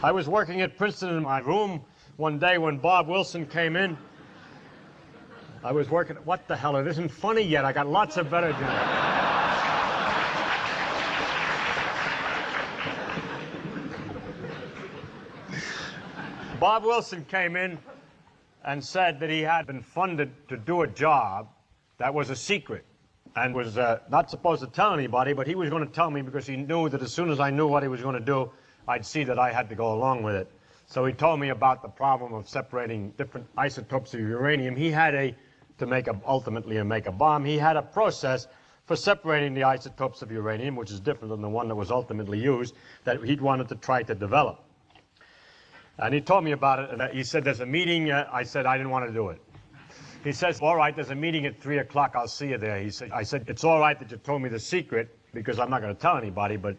I was working at Princeton in my room one day when Bob Wilson came in. I was working, what the hell, it isn't funny yet. I got lots of better jokes. Bob Wilson came in and said that he had been funded to do a job that was a secret and was not supposed to tell anybody, but he was going to tell me because he knew that as soon as I knew what he was going to do, I'd see that I had to go along with it. So he told me about the problem of separating different isotopes of uranium. He had ultimately make a bomb, he had a process for separating the isotopes of uranium, which is different than the one that was ultimately used, that he'd wanted to try to develop. And he told me about it, and he said, there's a meeting. I said, I didn't want to do it. He says, all right, there's a meeting at 3 o'clock. I'll see you there. I said, it's all right that you told me the secret, because I'm not going to tell anybody, but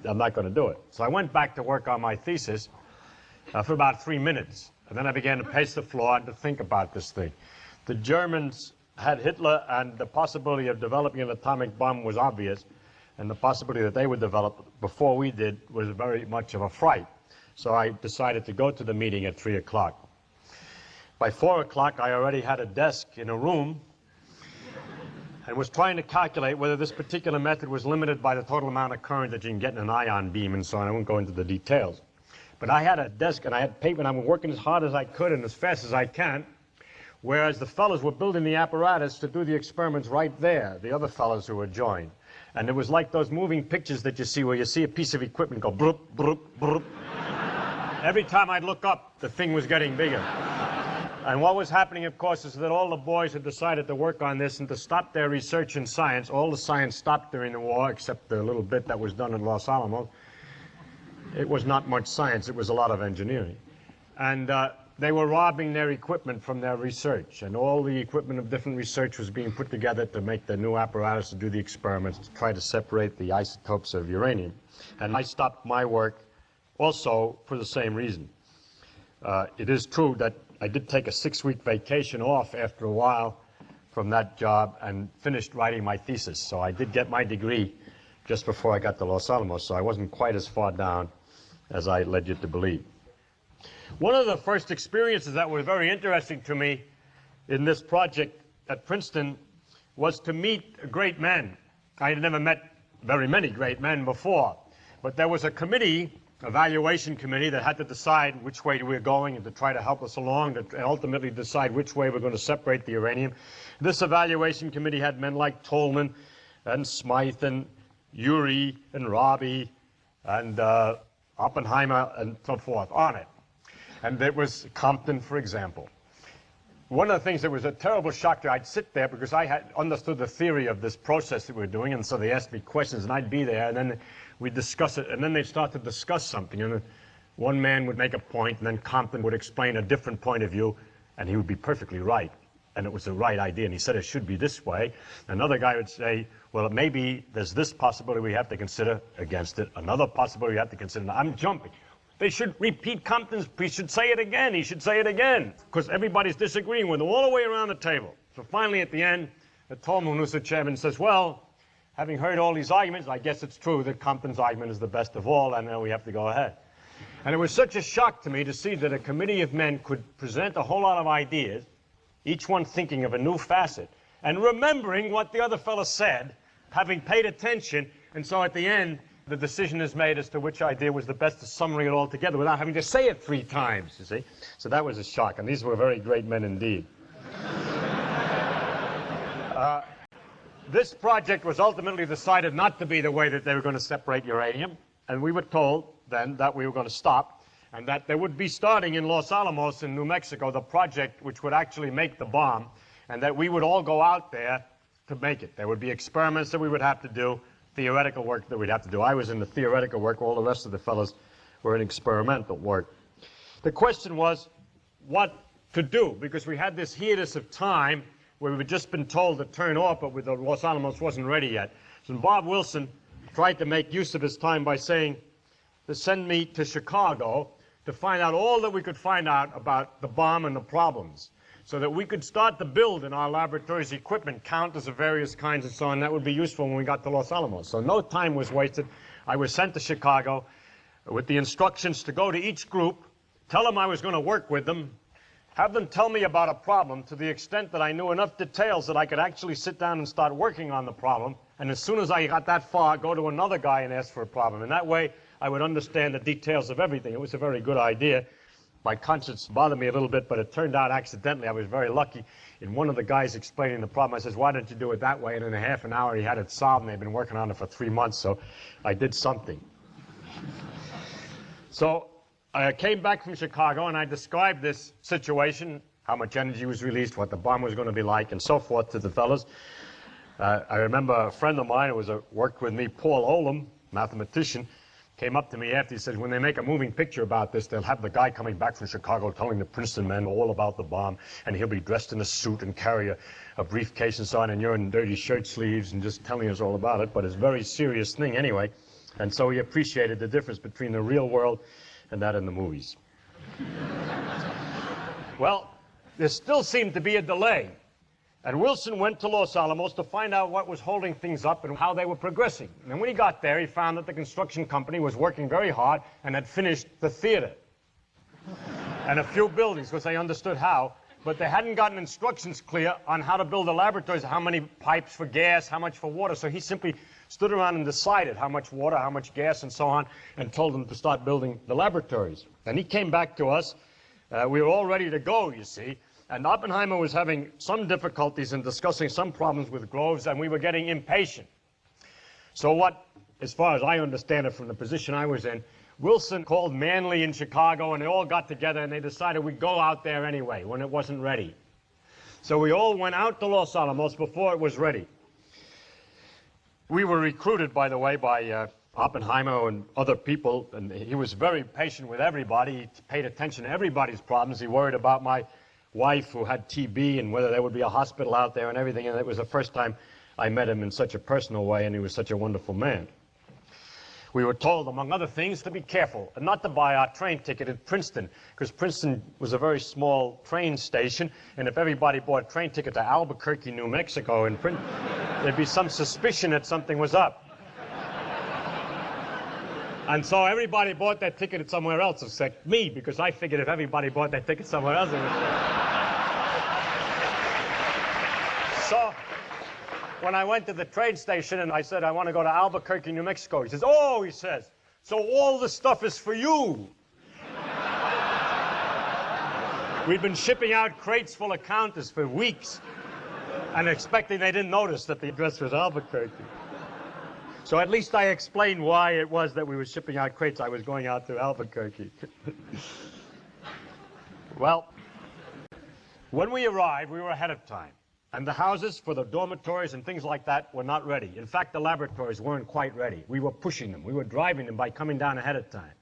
I'm not going to do it. So I went back to work on my thesis for about 3 minutes. And then I began to pace the floor and to think about this thing. The Germans had Hitler, and the possibility of developing an atomic bomb was obvious. And the possibility that they would develop before we did was very much of a fright. So I decided to go to the meeting at 3 o'clock. By 4 o'clock, I already had a desk in a room and was trying to calculate whether this particular method was limited by the total amount of current that you can get in an ion beam and so on. I won't go into the details. But I had a desk and I had paper and I was working as hard as I could and as fast as I can, whereas the fellows were building the apparatus to do the experiments right there, the other fellows who were joined. And it was like those moving pictures that you see where you see a piece of equipment go broop, broop, broop. Every time I'd look up, the thing was getting bigger. And what was happening, of course, is that all the boys had decided to work on this and to stop their research in science. All the science stopped during the war, except the little bit that was done in Los Alamos. It was not much science. It was a lot of engineering. And they were robbing their equipment from their research. And all the equipment of different research was being put together to make the new apparatus to do the experiments, to try to separate the isotopes of uranium. And I stopped my work also for the same reason. It is true that I did take a 6-week vacation off after a while from that job and finished writing my thesis. So I did get my degree just before I got to Los Alamos, so I wasn't quite as far down as I led you to believe. One of the first experiences that was very interesting to me in this project at Princeton was to meet great men. I had never met very many great men before, but there was a committee, evaluation committee, that had to decide which way we were going and to try to help us along, to ultimately decide which way we're going to separate the uranium. This evaluation committee had men like Tolman and Smythe and Urey and Robbie and Oppenheimer and so forth on it. And there was Compton, for example. One of the things that was a terrible shock to, I'd sit there because I had understood the theory of this process that we were doing, and so they asked me questions, and I'd be there, and then we'd discuss it, and then they'd start to discuss something, and one man would make a point, and then Compton would explain a different point of view, and he would be perfectly right, and it was the right idea, and he said it should be this way. Another guy would say, well, maybe there's this possibility we have to consider against it, another possibility we have to consider. Now, I'm jumping. They should repeat Compton's, he should say it again, he should say it again, because everybody's disagreeing with him all the way around the table. So finally at the end, Tolman, who's the chairman, says, well, having heard all these arguments, I guess it's true that Compton's argument is the best of all, and now we have to go ahead. And it was such a shock to me to see that a committee of men could present a whole lot of ideas, each one thinking of a new facet, and remembering what the other fellow said, having paid attention, and so at the end, the decision is made as to which idea was the best to summary it all together without having to say it 3 times, you see. So that was a shock, and these were very great men indeed. This project was ultimately decided not to be the way that they were going to separate uranium, and we were told then that we were going to stop, and that there would be starting in Los Alamos in New Mexico the project which would actually make the bomb, and that we would all go out there to make it. There would be experiments that we would have to do, theoretical work that we'd have to do. I was in the theoretical work, all the rest of the fellows were in experimental work. The question was what to do, because we had this hiatus of time where we had just been told to turn off, but the Los Alamos wasn't ready yet. So Bob Wilson tried to make use of his time by saying to send me to Chicago to find out all that we could find out about the bomb and the problems, so that we could start to build in our laboratories equipment, counters of various kinds and so on. That would be useful when we got to Los Alamos. So no time was wasted. I was sent to Chicago. with the instructions to go to each group, tell them I was going to work with them, have them tell me about a problem to the extent that I knew enough details that I could actually sit down and start working on the problem. And as soon as I got that far, go to another guy and ask for a problem. And that way, I would understand the details of everything. It was a very good idea. My conscience bothered me a little bit, but it turned out accidentally. I was very lucky. In one of the guys explaining the problem, I says, why don't you do it that way? And in a half an hour, he had it solved, and they'd been working on it for 3 months, so I did something. So I came back from Chicago, and I described this situation, how much energy was released, what the bomb was going to be like, and so forth to the fellows. I remember a friend of mine who worked with me, Paul Olam, mathematician, came up to me after. He said, when they make a moving picture about this, they'll have the guy coming back from Chicago telling the Princeton men all about the bomb, and he'll be dressed in a suit and carry a briefcase and so on, and you're in dirty shirt sleeves and just telling us all about it. But it's a very serious thing anyway. And so he appreciated the difference between the real world and that in the movies. Well, there still seemed to be a delay. And Wilson went to Los Alamos to find out what was holding things up and how they were progressing. And when he got there, he found that the construction company was working very hard and had finished the theater and a few buildings, because they understood how, but they hadn't gotten instructions clear on how to build the laboratories, how many pipes for gas, how much for water. So he simply stood around and decided how much water, how much gas, and so on, and told them to start building the laboratories. And he came back to us. We were all ready to go, you see. And Oppenheimer was having some difficulties in discussing some problems with Groves, and we were getting impatient. So what, as far as I understand it from the position I was in, Wilson called Manley in Chicago, and they all got together, and they decided we'd go out there anyway when it wasn't ready. So we all went out to Los Alamos before it was ready. We were recruited, by the way, by Oppenheimer and other people, and he was very patient with everybody. He paid attention to everybody's problems. He worried about my wife who had TB and whether there would be a hospital out there and everything, and it was the first time I met him in such a personal way, and he was such a wonderful man. We were told, among other things, to be careful and not to buy our train ticket at Princeton, because Princeton was a very small train station, and if everybody bought a train ticket to Albuquerque, New Mexico, there'd be some suspicion that something was up. And so everybody bought that ticket somewhere else except me, because I figured if everybody bought that ticket somewhere else, it was... So when I went to the train station and I said, I want to go to Albuquerque, New Mexico, he says, oh, he says, so all the stuff is for you. We've been shipping out crates full of counters for weeks and expecting they didn't notice that the address was Albuquerque. So at least I explained why it was that we were shipping out crates. I was going out to Albuquerque. Well, when we arrived, we were ahead of time. And the houses for the dormitories and things like that were not ready. In fact, the laboratories weren't quite ready. We were pushing them. We were driving them by coming down ahead of time.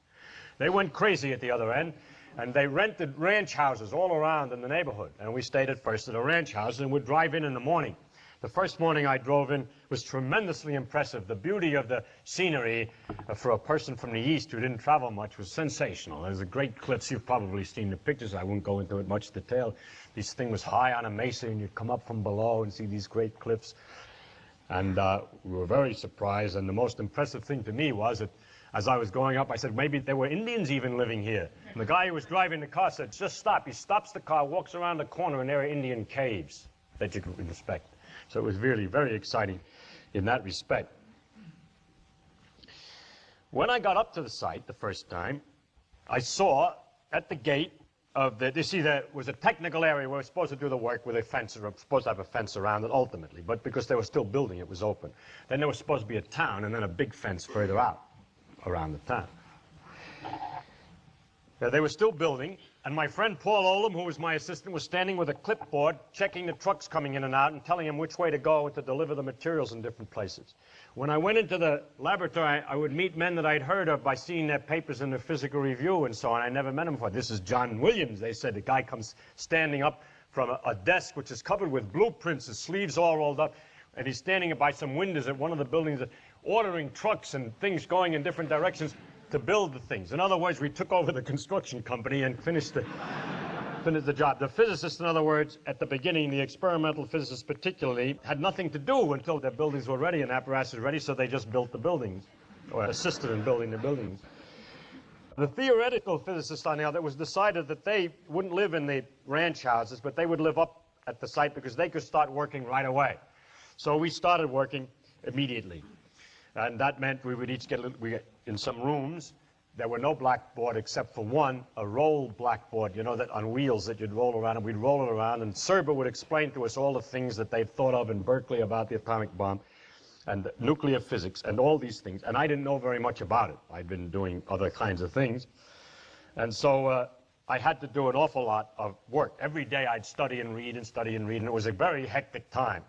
They went crazy at the other end, and they rented ranch houses all around in the neighborhood. And we stayed at first at a ranch house, and we'd drive in the morning. The first morning I drove in was tremendously impressive. The beauty of the scenery for a person from the East who didn't travel much was sensational. There's a great cliffs. You've probably seen the pictures. I won't go into it much detail. This thing was high on a mesa, and you'd come up from below and see these great cliffs. And we were very surprised. And the most impressive thing to me was that as I was going up, I said, maybe there were Indians even living here. And the guy who was driving the car said, just stop. He stops the car, walks around the corner, and there are Indian caves that you can inspect. So it was really very exciting in that respect. When I got up to the site the first time, I saw at the gate of the, you see, there was a technical area where we're supposed to do the work with a fence, or supposed to have a fence around it ultimately, but because they were still building, it was open. Then there was supposed to be a town, and then a big fence further out around the town. They were still building, and my friend Paul Olam, who was my assistant, was standing with a clipboard checking the trucks coming in and out and telling him which way to go and to deliver the materials in different places. When I went into the laboratory, I would meet men that I'd heard of by seeing their papers in the physical review and so on. I never met him before. This is John Williams, they said. The guy comes standing up from a desk which is covered with blueprints, his sleeves all rolled up, and he's standing by some windows at one of the buildings ordering trucks and things going in different directions to build the things. In other words, we took over the construction company and finished the job. The physicists, in other words, at the beginning, the experimental physicists particularly, had nothing to do until their buildings were ready and apparatus was ready, so they just built the buildings, or assisted in building the buildings. The theoretical physicists, on the other, it was decided that they wouldn't live in the ranch houses, but they would live up at the site because they could start working right away. So we started working immediately. And that meant we would each get in some rooms. There were no blackboard except for one, a roll blackboard, you know, that on wheels that you'd roll around, and we'd roll it around, and Serba would explain to us all the things that they'd thought of in Berkeley about the atomic bomb and nuclear physics and all these things. And I didn't know very much about it. I'd been doing other kinds of things. And so I had to do an awful lot of work. Every day I'd study and read and study and read, and it was a very hectic time.